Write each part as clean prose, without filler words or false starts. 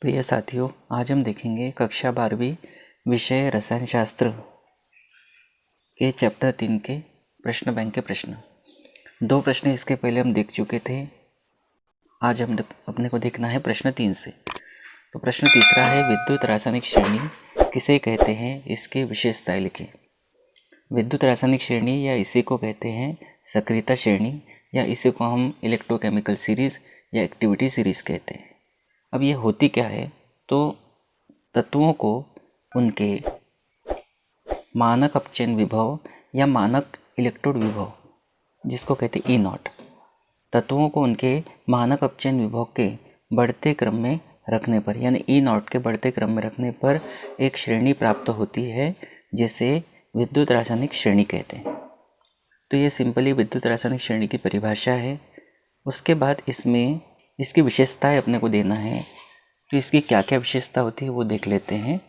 प्रिय साथियों, आज हम देखेंगे कक्षा 12वीं विषय रसायन शास्त्र के चैप्टर 3 के प्रश्न बैंक के प्रश्न। 2 प्रश्न इसके पहले हम देख चुके थे। आज हम अपने को देखना है प्रश्न 3 से। तो प्रश्न तीसरा है, विद्युत रासायनिक श्रेणी किसे कहते हैं, इसकी विशेषताएं लिखें। विद्युत रासायनिक श्रेणी या इसी को कहते हैं सक्रियता श्रेणी, या इसी को हम इलेक्ट्रोकेमिकल सीरीज़ या एक्टिविटी सीरीज़ कहते हैं। अब ये होती क्या है, तो तत्वों को उनके मानक अपचयन विभव या मानक इलेक्ट्रोड विभव, जिसको कहते हैं E0, तत्वों को उनके मानक अपचयन विभव के बढ़ते क्रम में रखने पर, यानी E0 के बढ़ते क्रम में रखने पर एक श्रेणी प्राप्त होती है, जिसे विद्युत रासायनिक श्रेणी कहते हैं। तो ये सिंपली विद्युत रासायनिक श्रेणी की परिभाषा है। उसके बाद इसमें इसकी विशेषताएं अपने को देना है। तो इसकी क्या क्या विशेषता होती है वो देख लेते हैं।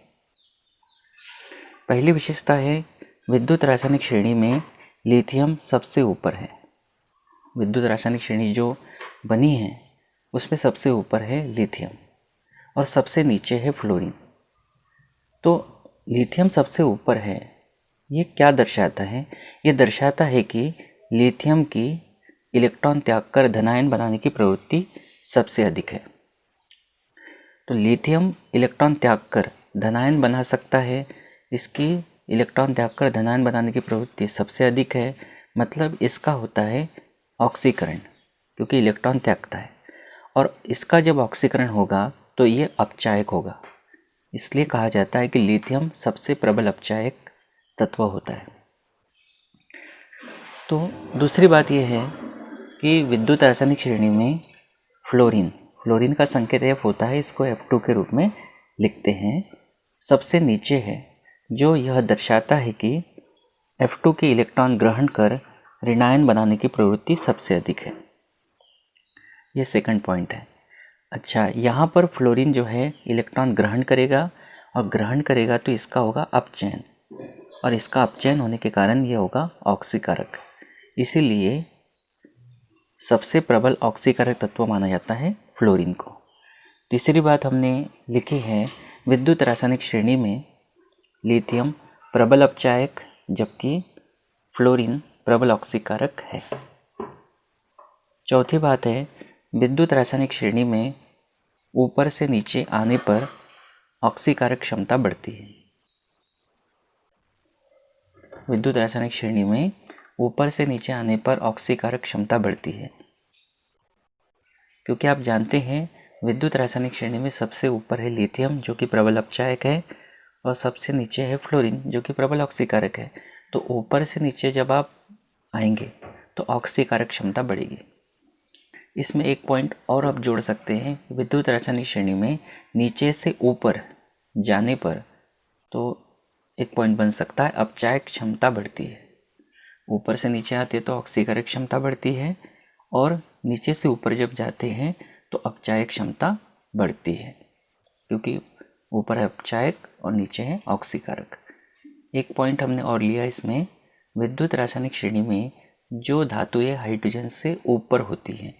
पहली विशेषता है, विद्युत रासायनिक श्रेणी में लिथियम सबसे ऊपर है। विद्युत रासायनिक श्रेणी जो बनी है उसमें सबसे ऊपर है लिथियम और सबसे नीचे है फ्लोरीन। तो लिथियम सबसे ऊपर है, ये क्या दर्शाता है? ये दर्शाता है कि लिथियम की इलेक्ट्रॉन त्याग कर धनायन बनाने की प्रवृत्ति सबसे अधिक है। तो लिथियम इलेक्ट्रॉन त्याग कर धनायन बना सकता है, इसकी इलेक्ट्रॉन त्याग कर धनायन बनाने की प्रवृत्ति सबसे अधिक है। मतलब इसका होता है ऑक्सीकरण, क्योंकि इलेक्ट्रॉन त्यागता है, और इसका जब ऑक्सीकरण होगा तो ये अपचायक होगा। इसलिए कहा जाता है कि लिथियम सबसे प्रबल अपचायक तत्व होता है। तो दूसरी बात यह है कि विद्युत रासायनिक श्रेणी में फ्लोरीन का संकेत F होता है, इसको F2 के रूप में लिखते हैं, सबसे नीचे है, जो यह दर्शाता है कि F2 के इलेक्ट्रॉन ग्रहण कर ऋणायन बनाने की प्रवृत्ति सबसे अधिक है। ये सेकंड पॉइंट है। अच्छा, यहाँ पर फ्लोरीन जो है इलेक्ट्रॉन ग्रहण करेगा, और ग्रहण करेगा तो इसका होगा अपचयन, और इसका अपचयन होने के कारण ये होगा ऑक्सीकारक। इसीलिए सबसे प्रबल ऑक्सीकारक तत्व माना जाता है फ्लोरीन को। तीसरी बात हमने लिखी है, विद्युत रासायनिक श्रेणी में लिथियम प्रबल अपचायक जबकि फ्लोरीन प्रबल ऑक्सीकारक है। चौथी बात है, विद्युत रासायनिक श्रेणी में ऊपर से नीचे आने पर ऑक्सीकारक क्षमता बढ़ती है। विद्युत रासायनिक श्रेणी में ऊपर से नीचे आने पर ऑक्सीकारक क्षमता बढ़ती है, क्योंकि आप जानते हैं विद्युत रासायनिक श्रेणी में सबसे ऊपर है लिथियम जो कि प्रबल अपचायक है, और सबसे नीचे है फ्लोरीन जो कि प्रबल ऑक्सीकारक है। तो ऊपर से नीचे जब आप आएंगे तो ऑक्सीकारक क्षमता बढ़ेगी। इसमें एक पॉइंट और आप जोड़ सकते हैं, विद्युत रासायनिक श्रेणी में नीचे से ऊपर जाने पर तो एक पॉइंट बन सकता है, अपचायक क्षमता बढ़ती है। ऊपर से नीचे आते तो ऑक्सीकारक क्षमता बढ़ती है, और नीचे से ऊपर जब जाते हैं तो अपचायक क्षमता बढ़ती है, क्योंकि ऊपर है अपचायक और नीचे है ऑक्सीकारक। एक पॉइंट हमने और लिया इसमें, विद्युत रासायनिक श्रेणी में जो धातुएं हाइड्रोजन से ऊपर होती हैं,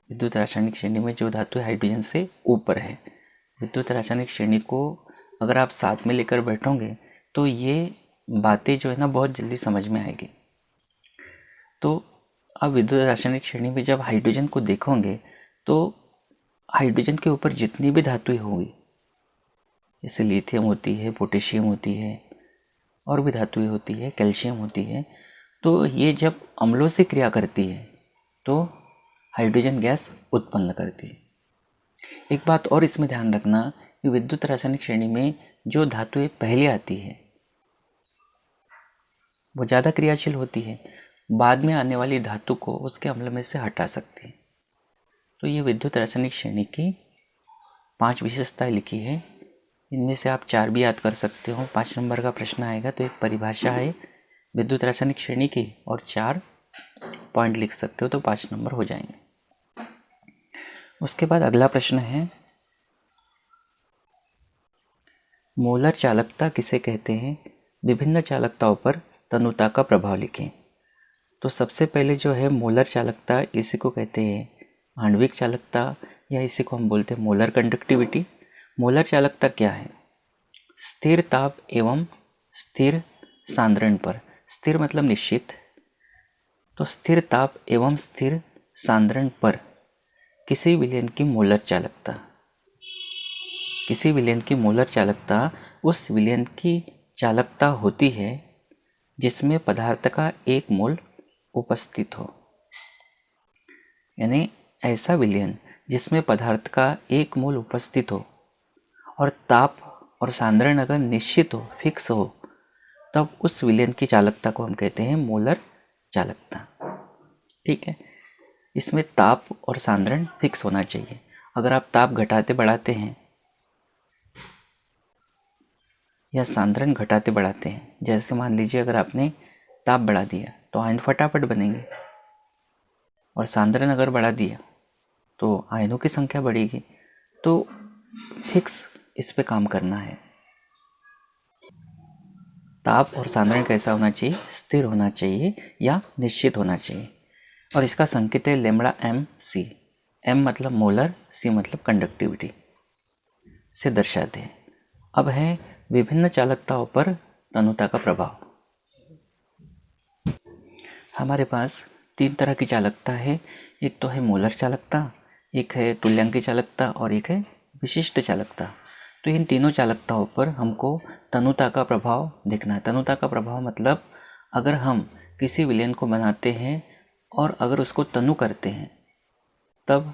विद्युत रासायनिक श्रेणी में जो धातुएं हाइड्रोजन से ऊपर है, विद्युत रासायनिक श्रेणी को अगर आप साथ में लेकर बैठोगे तो ये बातें जो है ना बहुत जल्दी समझ में आएगी। तो अब विद्युत रासायनिक श्रेणी में जब हाइड्रोजन को देखोगे तो हाइड्रोजन के ऊपर जितनी भी धातुएं होंगी, जैसे लिथियम होती है, पोटेशियम होती है, और भी धातुएं होती है, कैल्शियम होती है, तो ये जब अम्लों से क्रिया करती है तो हाइड्रोजन गैस उत्पन्न करती है। एक बात और इसमें ध्यान रखना कि विद्युत रासायनिक श्रेणी में जो धातुएं पहले आती है वो ज़्यादा क्रियाशील होती है, बाद में आने वाली धातु को उसके अम्ल में से हटा सकती है। तो ये विद्युत रासायनिक श्रेणी की 5 विशेषताएं लिखी है। इनमें से आप 4 भी याद कर सकते हो। 5 नंबर का प्रश्न आएगा तो एक परिभाषा है विद्युत रासायनिक श्रेणी की और 4 पॉइंट लिख सकते हो तो 5 नंबर हो जाएंगे। उसके बाद अगला प्रश्न है, मोलर चालकता किसे कहते हैं? विभिन्न चालकताओं पर तनुता का प्रभाव लिखें। तो सबसे पहले जो है मोलर चालकता, इसी को कहते हैं आणविक चालकता, या इसी को हम बोलते हैं मोलर कंडक्टिविटी। मोलर चालकता क्या है? स्थिर ताप एवं स्थिर सांद्रण पर, स्थिर मतलब निश्चित, तो स्थिर ताप एवं स्थिर सांद्रण पर किसी विलयन की मोलर चालकता, किसी विलयन की मोलर चालकता उस विलयन की चालकता होती है जिसमें पदार्थ का 1 मोल उपस्थित हो। यानी ऐसा विलयन जिसमें पदार्थ का 1 मोल उपस्थित हो और ताप और सांद्रण अगर निश्चित हो, फिक्स हो, तब उस विलयन की चालकता को हम कहते हैं मोलर चालकता। ठीक है, इसमें ताप और सांद्रण फिक्स होना चाहिए। अगर आप ताप घटाते बढ़ाते हैं या सांद्रण घटाते बढ़ाते हैं, जैसे मान लीजिए अगर आपने ताप बढ़ा दिया तो आयन फटाफट बनेंगे, और सांद्रण अगर बढ़ा दिया तो आयनों की संख्या बढ़ेगी। तो फिक्स इस पे काम करना है। ताप और सांद्रण कैसा होना चाहिए? स्थिर होना चाहिए या निश्चित होना चाहिए। और इसका संकेत है लैम्ब्डा एम सी। एम मतलब मोलर, सी मतलब कंडक्टिविटी से दर्शाते हैं। अब है विभिन्न चालकताओं पर तनुता का प्रभाव। हमारे पास 3 तरह की चालकता है। एक तो है मोलर चालकता, एक है तुल्यांकी चालकता और एक है विशिष्ट चालकता। तो इन तीनों चालकताओं पर हमको तनुता का प्रभाव देखना है। तनुता का प्रभाव मतलब अगर हम किसी विलयन को बनाते हैं और अगर उसको तनु करते हैं तब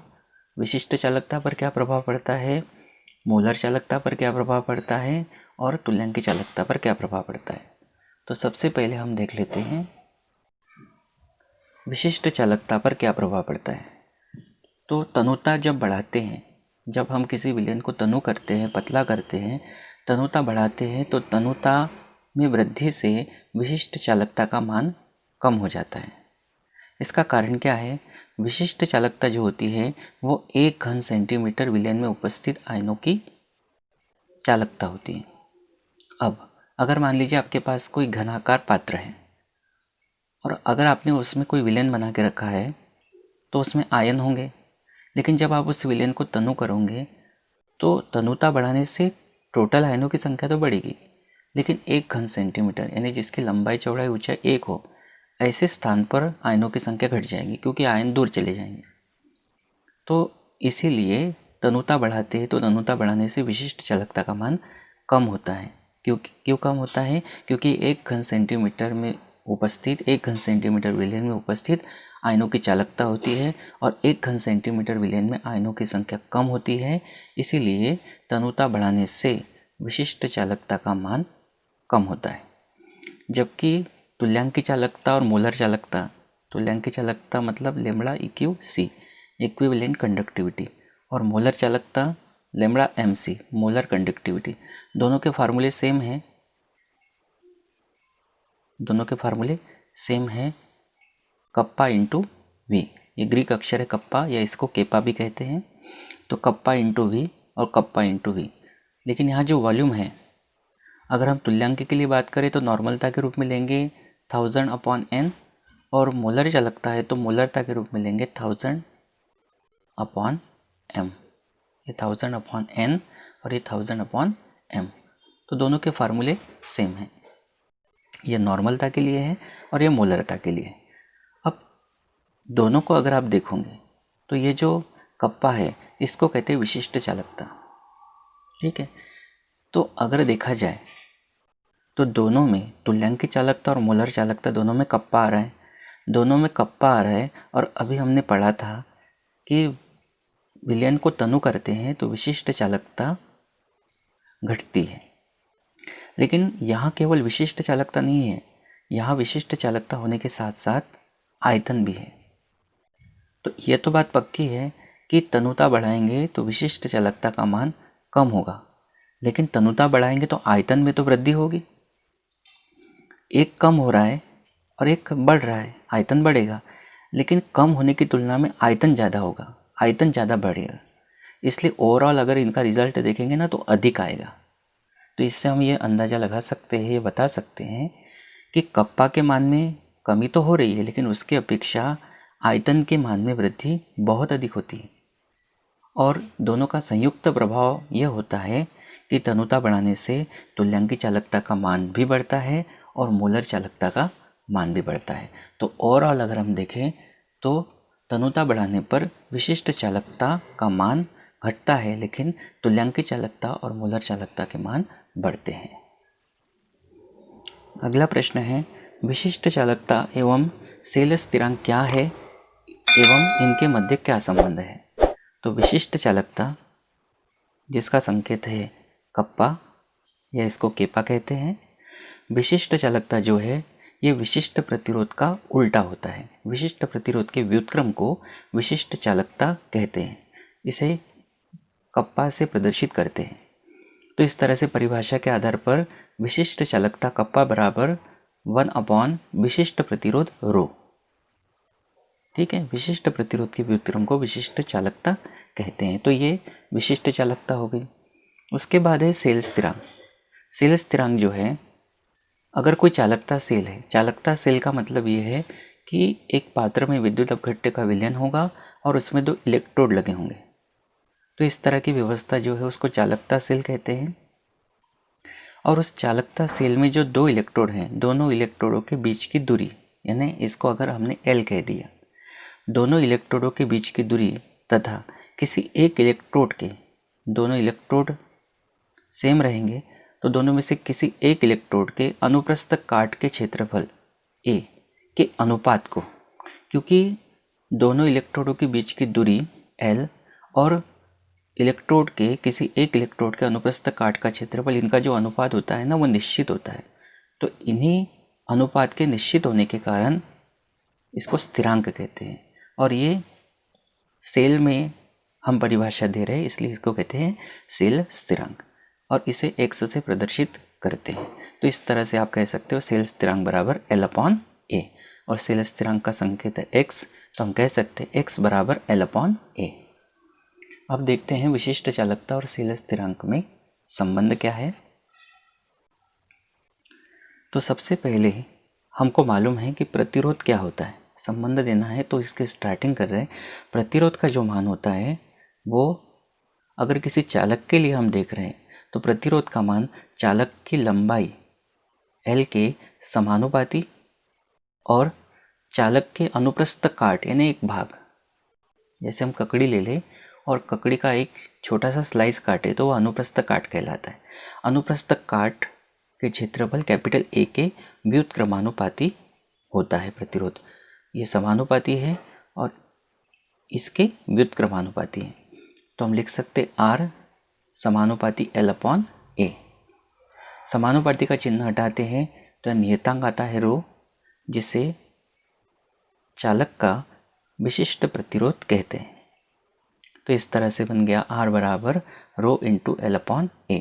विशिष्ट चालकता पर क्या प्रभाव पड़ता है, मोलर चालकता पर क्या प्रभाव पड़ता है और तुल्यांकी चालकता पर क्या प्रभाव पड़ता है। तो सबसे पहले हम देख लेते हैं विशिष्ट चालकता पर क्या प्रभाव पड़ता है। तो तनुता जब बढ़ाते हैं, जब हम किसी विलयन को तनु करते हैं, पतला करते हैं, तनुता बढ़ाते हैं, तो तनुता में वृद्धि से विशिष्ट चालकता का मान कम हो जाता है। इसका कारण क्या है? विशिष्ट चालकता जो होती है वो 1 घन सेंटीमीटर विलयन में उपस्थित आयनों की चालकता होती है। अब अगर मान लीजिए आपके पास कोई घनाकार पात्र है और अगर आपने उसमें कोई विलयन बना के रखा है तो उसमें आयन होंगे, लेकिन जब आप उस विलयन को तनु करोगे तो तनुता बढ़ाने से टोटल आयनों की संख्या तो बढ़ेगी, लेकिन 1 घन सेंटीमीटर यानी जिसकी लंबाई चौड़ाई ऊंचाई 1 हो, ऐसे स्थान पर आयनों की संख्या घट जाएगी क्योंकि आयन दूर चले जाएंगे। तो इसीलिए तनुता बढ़ाते हैं तो तनुता बढ़ाने से विशिष्ट चालकता का मान कम होता है। क्यों कम होता है? क्योंकि 1 घन सेंटीमीटर में उपस्थित 1 घन सेंटीमीटर विलयन में उपस्थित आयनों की चालकता होती है और 1 घन सेंटीमीटर विलयन में आयनों की संख्या कम होती है। इसीलिए तनुता बढ़ाने से विशिष्ट चालकता का मान कम होता है। जबकि तुल्यांकी चालकता और मोलर चालकता, तुल्यांकी चालकता मतलब lambda eq C, equivalent conductivity, और मोलर चालकता lambda M C, molar conductivity, दोनों के फार्मूले सेम हैं। दोनों के फार्मूले सेम है, कप्पा इंटू वी। ये ग्रीक अक्षर है कप्पा, या इसको केपा भी कहते हैं। तो कप्पा इंटू वी और कप्पा इंटू वी। लेकिन यहाँ जो वॉल्यूम है, अगर हम तुल्यांकी के लिए बात करें तो नॉर्मलता के रूप में लेंगे 1000 अपॉन एन, और मोलर चालकता है तो मोलरता के रूप में लेंगे 1000 अपॉन एम। ये 1000 अपॉन एन और ये 1000 अपॉन एम। तो दोनों के फार्मूले सेम हैं। ये नॉर्मलता के लिए है और ये मोलरता के लिए। अब दोनों को अगर आप देखोगे तो ये जो कप्पा है इसको कहते हैं विशिष्ट चालकता। ठीक है, तो अगर देखा जाए तो दोनों में तुल्यांकी चालकता और मोलर चालकता दोनों में कप्पा आ रहा है, दोनों में कप्पा आ रहा है। और अभी हमने पढ़ा था कि विलयन को तनु करते हैं तो विशिष्ट चालकता घटती है। लेकिन यहाँ केवल विशिष्ट चालकता नहीं है, यहाँ विशिष्ट चालकता होने के साथ साथ आयतन भी है। तो यह तो बात पक्की है कि तनुता बढ़ाएंगे तो विशिष्ट चालकता का मान कम होगा, लेकिन तनुता बढ़ाएंगे तो आयतन में तो वृद्धि होगी। एक कम हो रहा है और एक बढ़ रहा है, आयतन बढ़ेगा, लेकिन कम होने की तुलना में आयतन ज़्यादा होगा, आयतन ज़्यादा बढ़ेगा, इसलिए ओवरऑल अगर इनका रिजल्ट देखेंगे ना तो अधिक आएगा। तो इससे हम ये अंदाज़ा लगा सकते हैं, ये बता सकते हैं कि कप्पा के मान में कमी तो हो रही है, लेकिन उसकी अपेक्षा आयतन के मान में वृद्धि बहुत अधिक होती है। और दोनों का संयुक्त प्रभाव यह होता है कि तनुता बढ़ाने से तुल्यांकी चालकता का मान भी बढ़ता है और मोलर चालकता का मान भी बढ़ता है। तो ओवरऑल अगर हम देखें तो तनुता बढ़ाने पर विशिष्ट चालकता का मान घटता है, लेकिन तुल्यांकी चालकता और मोलर चालकता के मान बढ़ते हैं। अगला प्रश्न है, विशिष्ट चालकता एवं सेल स्थिरांक क्या है एवं इनके मध्य क्या संबंध है। तो विशिष्ट चालकता, जिसका संकेत है कप्पा या इसको केपा कहते हैं, विशिष्ट चालकता जो है ये विशिष्ट प्रतिरोध का उल्टा होता है। विशिष्ट प्रतिरोध के व्युत्क्रम को विशिष्ट चालकता कहते हैं, इसे कप्पा से प्रदर्शित करते हैं। तो इस तरह से परिभाषा के आधार पर विशिष्ट चालकता कप्पा बराबर 1 विशिष्ट प्रतिरोध रो। ठीक है, विशिष्ट प्रतिरोध के व्युत्क्रम को विशिष्ट चालकता कहते हैं। तो ये विशिष्ट चालकता हो गई। उसके बाद है सेल स्थिरांक। सेल स्थिरांक जो है, अगर कोई चालकता सेल है, चालकता सेल का मतलब ये है कि एक पात्र में विद्युत अपघट्य का विलयन होगा और उसमें 2 इलेक्ट्रोड लगे होंगे। तो इस तरह की व्यवस्था जो है उसको चालकता सेल कहते हैं। और उस चालकता सेल में जो 2 इलेक्ट्रोड हैं, दोनों इलेक्ट्रोडों के बीच की दूरी, यानी इसको अगर हमने L कह दिया, दोनों इलेक्ट्रोडों के बीच की दूरी तथा किसी एक इलेक्ट्रोड के, दोनों इलेक्ट्रोड सेम रहेंगे तो दोनों में से किसी एक इलेक्ट्रोड के अनुप्रस्थ काट के क्षेत्रफल A के अनुपात को, क्योंकि दोनों इलेक्ट्रोडों के बीच की दूरी L और इलेक्ट्रोड के किसी एक इलेक्ट्रोड के अनुप्रस्थ काट का क्षेत्रफल, इनका जो अनुपात होता है ना वो निश्चित होता है। तो इन्हीं अनुपात के निश्चित होने के कारण इसको स्थिरांक कहते हैं। और ये सेल में हम परिभाषा दे रहे हैं, इसलिए इसको कहते हैं सेल स्थिरांक, और इसे x से प्रदर्शित करते हैं। तो इस तरह से आप कह सकते हो सेल स्थिरांक बराबर L/A, और सेल स्थिरांक का संकेत है x, तो हम कह सकते हैं x बराबर L/A। अब देखते हैं विशिष्ट चालकता और सेल स्थिरांक में संबंध क्या है। तो सबसे पहले हमको मालूम है कि प्रतिरोध क्या होता है, संबंध देना है तो इसके स्टार्टिंग कर रहे हैं। प्रतिरोध का जो मान होता है वो, अगर किसी चालक के लिए हम देख रहे हैं तो प्रतिरोध का मान चालक की लंबाई L के समानुपाती और चालक के अनुप्रस्थ काट यानी एक भाग, जैसे हम ककड़ी ले लें और ककड़ी का एक छोटा सा स्लाइस काटे तो वह अनुप्रस्थ काट कहलाता है। अनुप्रस्थ काट के क्षेत्रफल कैपिटल A के व्युत्क्रमानुपाती होता है प्रतिरोध। ये समानुपाती है और इसके व्युत्क्रमानुपाती है, तो हम लिख सकते R समानुपाती L/A। समानुपाती का चिन्ह हटाते हैं तो नियतांक आता है रो, जिसे चालक का विशिष्ट प्रतिरोध कहते हैं। तो इस तरह से बन गया R बराबर रो इंटू L/A।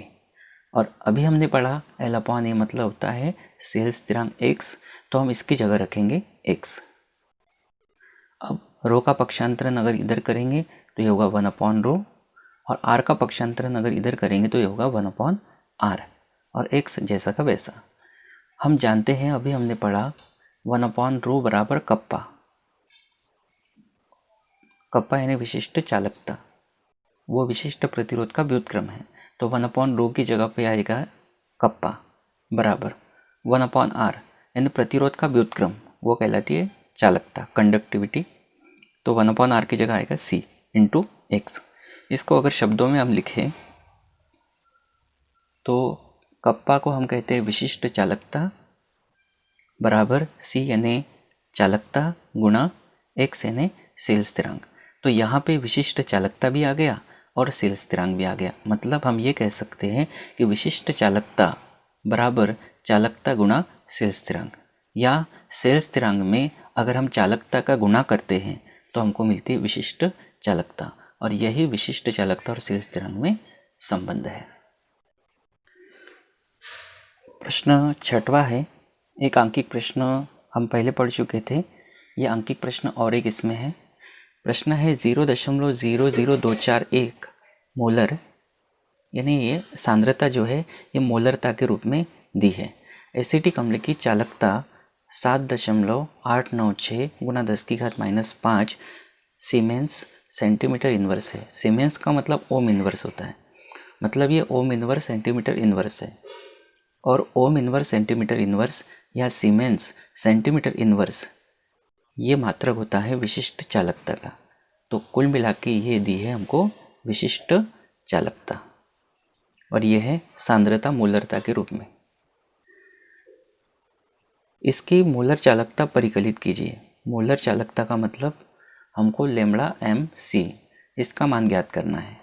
और अभी हमने पढ़ा L/A मतलब होता है सेल स्थिरांक x, तो हम इसकी जगह रखेंगे x। अब रो का पक्षांतरण अगर इधर करेंगे तो ये होगा 1/रो, और r का पक्षांतरण अगर इधर करेंगे तो ये होगा 1/r, और x जैसा का वैसा। हम जानते हैं, अभी हमने पढ़ा 1/रो बराबर कप्पा। कप्पा यानी विशिष्ट चालकता, वो विशिष्ट प्रतिरोध का व्युत्क्रम है। तो 1/रो की जगह पे आएगा कप्पा बराबर 1/r यानी प्रतिरोध का व्युत्क्रम, वो कहलाती है चालकता, कंडक्टिविटी। तो 1/r की जगह आएगा c इंटू एक्स। इसको अगर शब्दों में हम लिखें तो कप्पा को हम कहते हैं विशिष्ट चालकता बराबर c यानी चालकता गुणा x यानी सेल स्थिरांक। तो यहाँ पे विशिष्ट चालकता भी आ गया और सेल स्थिरांक भी आ गया। मतलब हम ये कह सकते हैं कि विशिष्ट चालकता बराबर चालकता गुणा सेल स्थिरांक, या सेल स्थिरांक में अगर हम चालकता का गुणा करते हैं तो हमको मिलती है विशिष्ट चालकता, और यही विशिष्ट चालकता और सेल स्थिरांक में संबंध है। प्रश्न 6वां है, एक अंकिक प्रश्न हम पहले पढ़ चुके थे। ये अंकित प्रश्न और एक इसमें है। प्रश्न है 0.00241 मोलर, यानी ये सांद्रता जो है ये मोलरता के रूप में दी है। एसिटिक अम्ल की चालकता 7.896 गुना 10⁻⁻5 सीमेंस सेंटीमीटर इनवर्स है। सीमेंस का मतलब ओम इनवर्स होता है, मतलब ये ओम इनवर्स सेंटीमीटर इनवर्स है। और ओम इनवर्स सेंटीमीटर इनवर्स या सीमेंस सेंटीमीटर इनवर्स ये मात्रक होता है विशिष्ट चालकता का। तो कुल मिला के ये दी है हमको विशिष्ट चालकता, और ये है सांद्रता मोलरता के रूप में। इसकी मोलर चालकता परिकलित कीजिए। मोलर चालकता का मतलब हमको लेम्डा एम सी इसका मान ज्ञात करना है।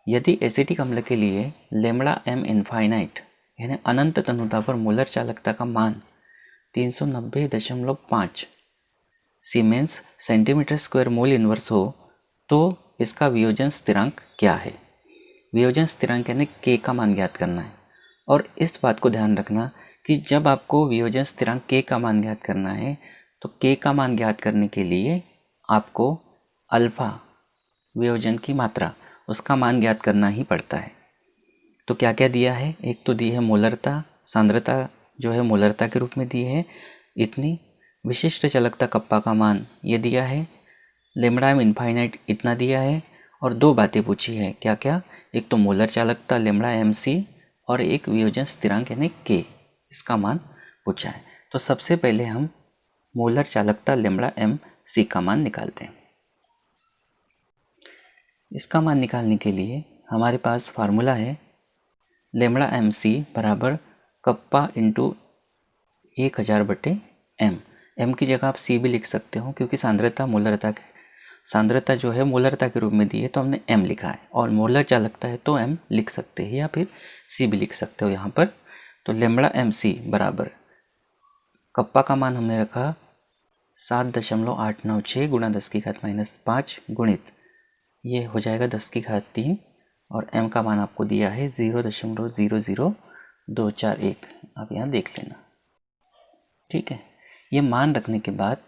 यदि एसिटिक अम्ल के लिए लेम्डा एम इनफाइनाइट यानी अनंत तनुता पर मोलर चालकता का मान 390.5 siemens centimetre square mole inverse हो तो इसका वियोजन स्थिरांक क्या है। वियोजन स्थिरांक यानी k का मान ज्ञात करना है। और इस बात को ध्यान रखना कि जब आपको वियोजन स्थिरांक k का मान ज्ञात करना है तो k का मान ज्ञात करने के लिए आपको अल्फा वियोजन की मात्रा उसका मान ज्ञात करना ही पड़ता है। तो क्या क्या दिया है, एक तो दी है मोलरता, सांद्रता जो है मोलरता के रूप में दी है इतनी, विशिष्ट चालकता कप्पा का मान ये दिया है, लेम्डा एम इनफाइनाइट इतना दिया है, और दो बातें पूछी है। क्या क्या, एक तो मोलर चालकता लेम्डा एम सी और एक वियोजन स्थिरांक यानी के, इसका मान पूछा है। तो सबसे पहले हम मोलर चालकता लेम्डा एम सी का मान निकालते हैं। इसका मान निकालने के लिए हमारे पास फार्मूला है लेम्डा एम सी बराबर कप्पा इंटू 1000/m। m की जगह आप c भी लिख सकते हो क्योंकि सांद्रता जो है मोलरता के रूप में दी है तो हमने m लिखा है, और मोलर चालकता है तो m लिख सकते हैं या फिर c भी लिख सकते हो यहाँ पर। तो लेम्डा एम सी बराबर कप्पा का मान हमने रखा 7.896 गुणा 10⁻⁻5 गुणित ये हो जाएगा 10⁻3, और m का मान आपको दिया है 0.00241। आप यहाँ देख लेना, ठीक है। ये मान रखने के बाद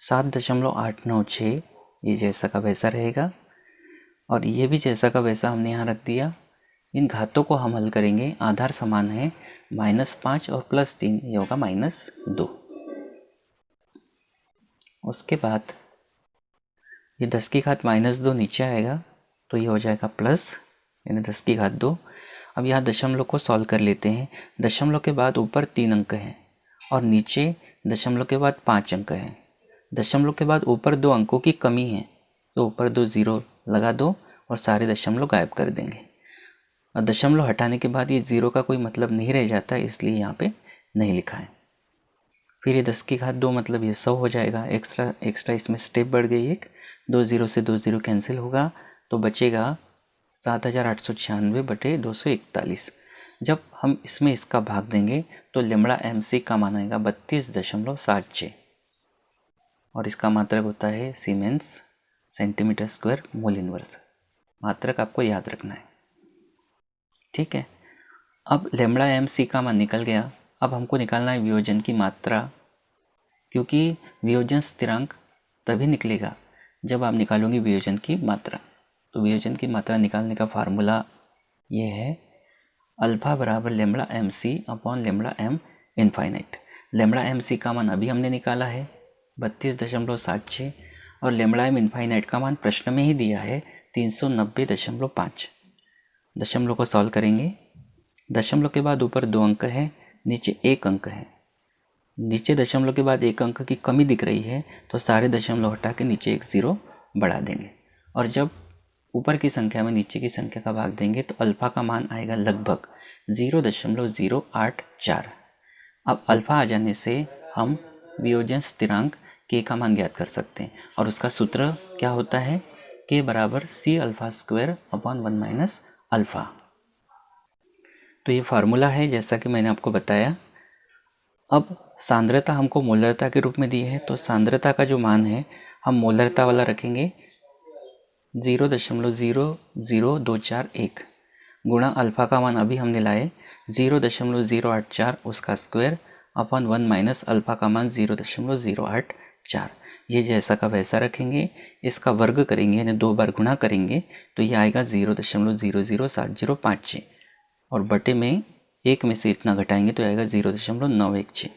7.896 ये जैसा का वैसा रहेगा, और ये भी जैसा का वैसा हमने यहाँ रख दिया। इन घातों को हम हल करेंगे, आधार समान है -5 और +3 ये होगा -2। उसके बाद ये 10⁻2 नीचे आएगा तो ये हो जाएगा प्लस यानी 10⁻2। अब यहाँ दशमलव को सॉल्व कर लेते हैं। दशमलव के बाद ऊपर 3 अंक हैं और नीचे दशमलव के बाद 5 अंक हैं। दशमलव के बाद ऊपर 2 अंकों की कमी है तो ऊपर 2 ज़ीरो लगा दो और सारे दशमलव गायब कर देंगे। और दशमलव हटाने के बाद ये ज़ीरो का कोई मतलब नहीं रह जाता, इसलिए यहाँ पे नहीं लिखा है। फिर ये 10⁻2 मतलब ये 100 हो जाएगा। एक्स्ट्रा इसमें स्टेप बढ़ गई एक, 2 ज़ीरो से 2 ज़ीरो कैंसिल होगा तो बचेगा 7896/241। जब हम इसमें इसका भाग देंगे तो लेम्डा एम सी का मान आएगा 32.76, और इसका मात्रक होता है siemens centimetre square mole inverse. मात्रक आपको याद रखना है, ठीक है। अब लेम्डा एम सी का मान निकल गया। अब हमको निकालना है वियोजन की मात्रा, क्योंकि वियोजन स्थिरांक तभी निकलेगा जब आप निकालोगे वियोजन की मात्रा। तो वियोजन की मात्रा निकालने का फार्मूला ये है अल्फा बराबर lambda M C upon lambda M infinite. Lambda M C का मान अभी हमने निकाला है 32.76, और लेम्डा एम इनफाइनाइट का मान प्रश्न में ही दिया है 390.5। दशमलव को सॉल्व करेंगे। दशमलव के बाद ऊपर 2 अंक है, नीचे 1 अंक है। नीचे दशमलव के बाद 1 अंक की कमी दिख रही है तो सारे दशमलव हटा के नीचे 1 ज़ीरो बढ़ा देंगे, और जब ऊपर की संख्या में नीचे की संख्या का भाग देंगे तो अल्फ़ा का मान आएगा लगभग 0.084। अब अल्फ़ा आ जाने से हम वियोजन स्थिरांक k का मान ज्ञात कर सकते हैं, और उसका सूत्र क्या होता है, k बराबर c alpha square upon 1 - alpha. तो ये फार्मूला है जैसा कि मैंने आपको बताया। अब सांद्रता हमको मोलरता के रूप में दी है, तो सांद्रता का जो मान है हम मोलरता वाला रखेंगे 0.00241 गुणा अल्फ़ा का मान अभी हमने लाए 0.084 उसका स्क्वायर अपॉन 1 माइनस अल्फ़ा का मान 0.084। ये जैसा का वैसा रखेंगे, इसका वर्ग करेंगे यानी 2 बार गुणा करेंगे तो ये आएगा 0.007056 और बटे में 1 में से इतना घटाएंगे तो आएगा 0.916।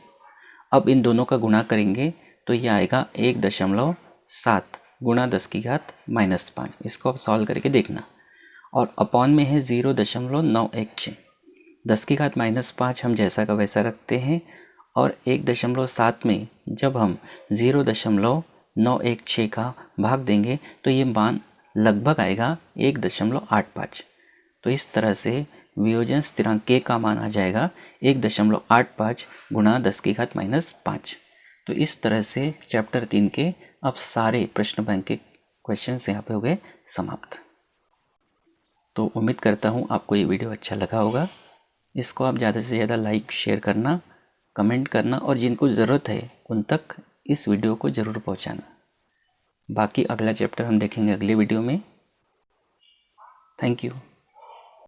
अब इन दोनों का गुणा करेंगे तो ये आएगा 1.7 गुणा 10 की घात -5। इसको अब सॉल्व करके देखना। और अपॉन में है 0.916। 10 की घात -5 हम जैसा का वैसा रखते हैं और 1.7 में जब हम 0.916 का भाग देंगे तो ये मान लगभग आएगा 1.85। तो इस तरह से वियोजन स्थिरांक k का मान आ जाएगा 1.85 गुणा 10 की घात -5। तो इस तरह से चैप्टर 3 के अब सारे प्रश्न बैंक के क्वेश्चन यहाँ पे हो गए समाप्त। तो उम्मीद करता हूँ आपको ये वीडियो अच्छा लगा होगा। इसको आप ज़्यादा से ज़्यादा लाइक शेयर करना, कमेंट करना और जिनको ज़रूरत है उन तक इस वीडियो को ज़रूर पहुँचाना। बाकी अगला चैप्टर हम देखेंगे अगले वीडियो में। Thank you.